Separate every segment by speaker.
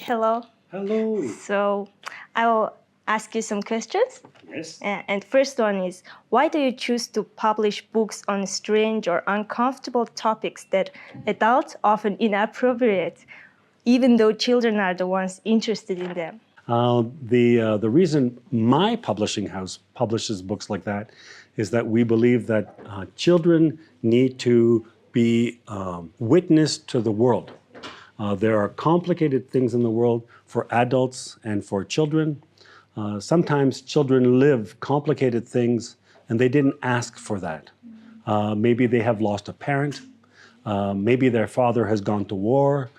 Speaker 1: hello.
Speaker 2: Hello.
Speaker 1: So I will ask you some questions.
Speaker 2: Yes.
Speaker 1: And first one is, why do you choose to publish books on strange or uncomfortable topics that adults often inappropriate, even though children are the ones interested in them?
Speaker 2: The reason my publishing house publishes books like that is that we believe that children need to be witness to the world. There are complicated things in the world for adults and for children. Sometimes children live complicated things and they didn't ask for that. Maybe they have lost a parent. Maybe their father has gone to war.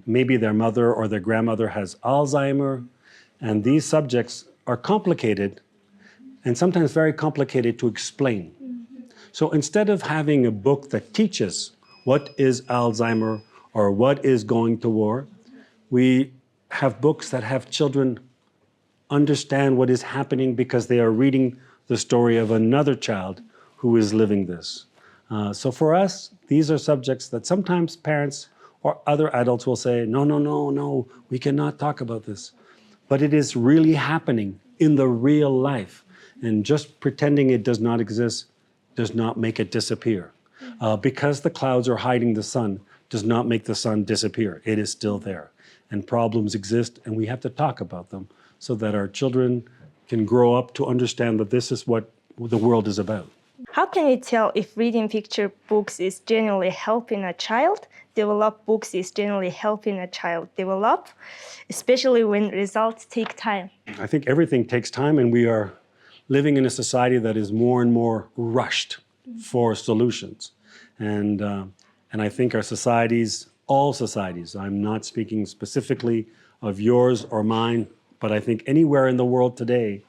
Speaker 2: Maybe their mother or their grandmother has Alzheimer. And these subjects are complicated and sometimes very complicated to explain. So instead of having a book that teaches what is Alzheimer or what is going to war, we have books that have children understand what is happening because they are reading the story of another child who is living this. So for us, these are subjects that sometimes parents or other adults will say, no, we cannot talk about this. But it is really happening in the real life. And just pretending it does not exist does not make it disappear. Because the clouds are hiding the sun does not make the sun disappear. It is still there. And problems exist and we have to talk about them so that our children can grow up to understand that this is what the world is about.
Speaker 1: How can you tell if reading picture books is generally helping a child develop, books is generally helping a child develop, especially when results take time?
Speaker 2: I think everything takes time, and we are living in a society that is more and more rushed for solutions. And I think our societies, all societies, I'm not speaking specifically of yours or mine, but I think anywhere in the world today,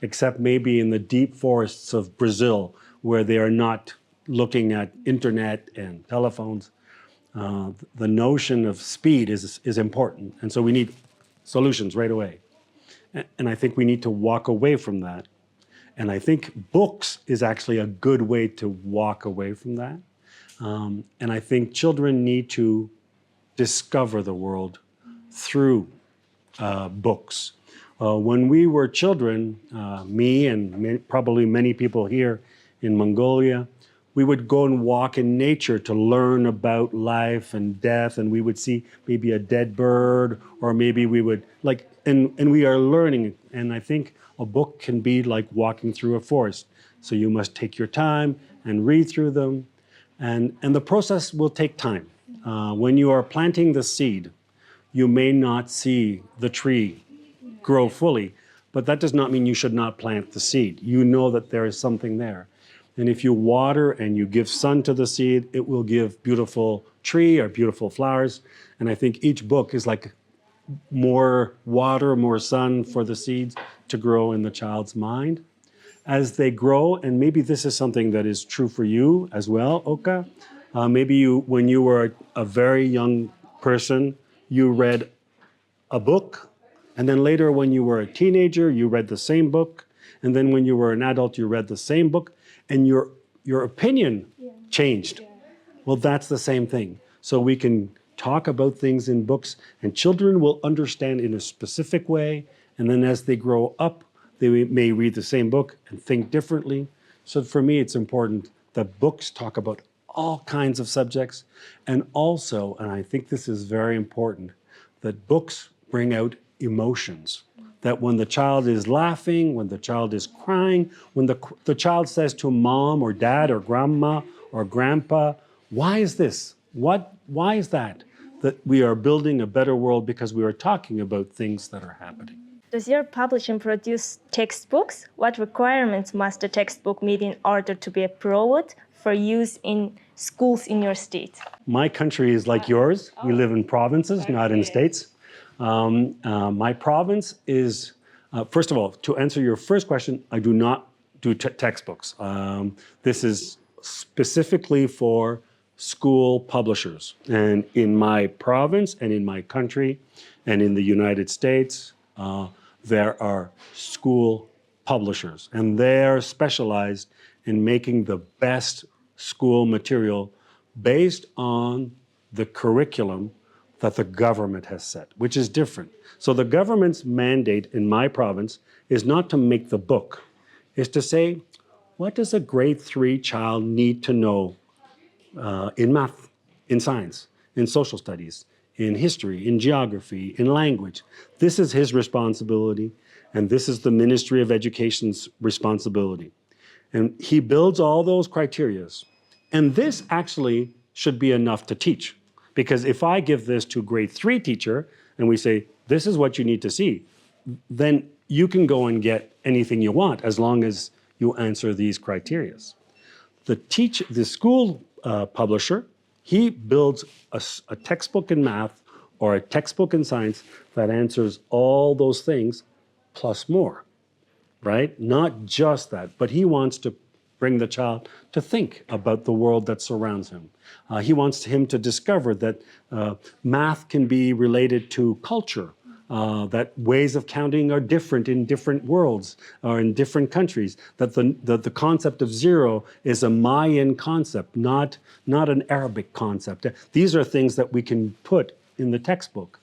Speaker 2: except maybe in the deep forests of Brazil, where they are not looking at internet and telephones, the notion of speed is important. And so we need solutions right away. And I think we need to walk away from that. And I think books is actually a good way to walk away from that. And I think children need to discover the world through books. When we were children, me and probably many people here in Mongolia, we would go and walk in nature to learn about life and death, and we would see maybe a dead bird, or maybe we would and we are learning. And I think a book can be like walking through a forest. So you must take your time and read through them, and the process will take time. When you are planting the seed, you may not see the tree grow fully, but that does not mean you should not plant the seed. You know that there is something there. And if you water and you give sun to the seed, it will give beautiful tree or beautiful flowers. And I think each book is like more water, more sun for the seeds to grow in the child's mind. As they grow, and maybe this is something that is true for you as well, Oka, maybe when you were a very young person, you read a book, and then later when you were a teenager, you read the same book, and then when you were an adult, you read the same book, and your opinion changed. Well, that's the same thing. So we can talk about things in books, and children will understand in a specific way, and then as they grow up, they may read the same book and think differently. So for me, it's important that books talk about all kinds of subjects, and also, and I think this is very important, that books bring out emotions. That when the child is laughing, when the child is crying, when the child says to mom or dad or grandma or grandpa, why is this? Why is that? That we are building a better world because we are talking about things that are happening.
Speaker 1: Does your publishing produce textbooks? What requirements must a textbook meet in order to be approved for use in schools in your state?
Speaker 2: My country is like yours. We live in provinces, not in states. My province is, first of all, to answer your first question, I do not do textbooks. This is specifically for school publishers. And in my province and in my country and in the United States, there are school publishers, and they're specialized in making the best school material based on the curriculum that the government has set, which is different. So the government's mandate in my province is not to make the book, is to say, what does a grade 3 child need to know in math, in science, in social studies, in history, in geography, in language? This is his responsibility, and this is the Ministry of Education's responsibility. And he builds all those criterias. And this actually should be enough to teach. Because if I give this to a grade 3 teacher and we say, this is what you need to see, then you can go and get anything you want as long as you answer these criterias. The school publisher, he builds a textbook in math or a textbook in science that answers all those things plus more, right? Not just that, but he wants to bring the child to think about the world that surrounds him. He wants him to discover that math can be related to culture, that ways of counting are different in different worlds or in different countries, that the concept of zero is a Mayan concept, not an Arabic concept. These are things that we can put in the textbook.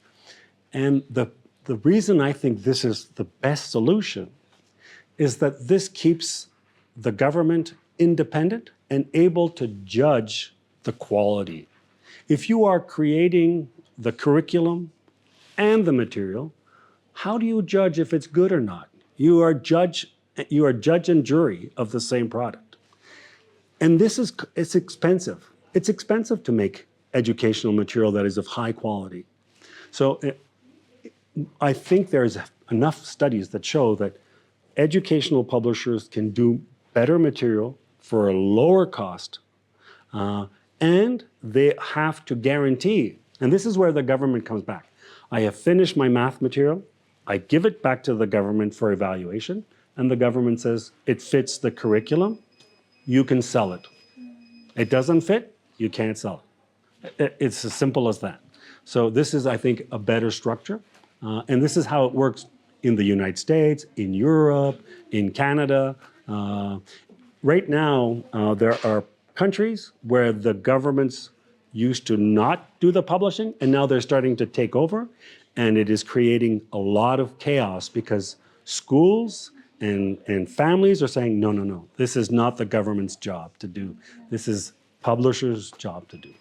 Speaker 2: And the reason I think this is the best solution is that this keeps the government independent and able to judge the quality. If you are creating the curriculum and the material, how do you judge if it's good or not? You are judge and jury of the same product. And it's expensive. It's expensive to make educational material that is of high quality. So I think there's enough studies that show that educational publishers can do better material for a lower cost, and they have to guarantee, and this is where the government comes back. I have finished my math material, I give it back to the government for evaluation, and the government says, it fits the curriculum, you can sell it. It doesn't fit, you can't sell it. It's as simple as that. So this is, I think, a better structure, and this is how it works in the United States, in Europe, in Canada. Right now, there are countries where the governments used to not do the publishing, and now they're starting to take over, and it is creating a lot of chaos because schools and families are saying, no, this is not the government's job to do. This is publishers' job to do.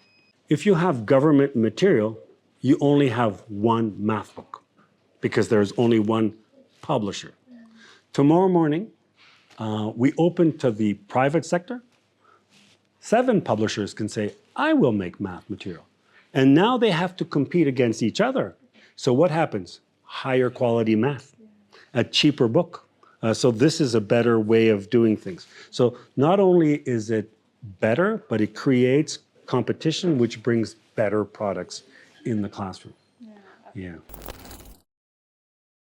Speaker 2: If you have government material, you only have one math book because there's only one publisher. Tomorrow morning, we open to the private sector. 7 publishers can say, I will make math material. And now they have to compete against each other. So what happens? Higher quality math, a cheaper book. So this is a better way of doing things. So not only is it better, but it creates competition, which brings better products in the classroom. Yeah.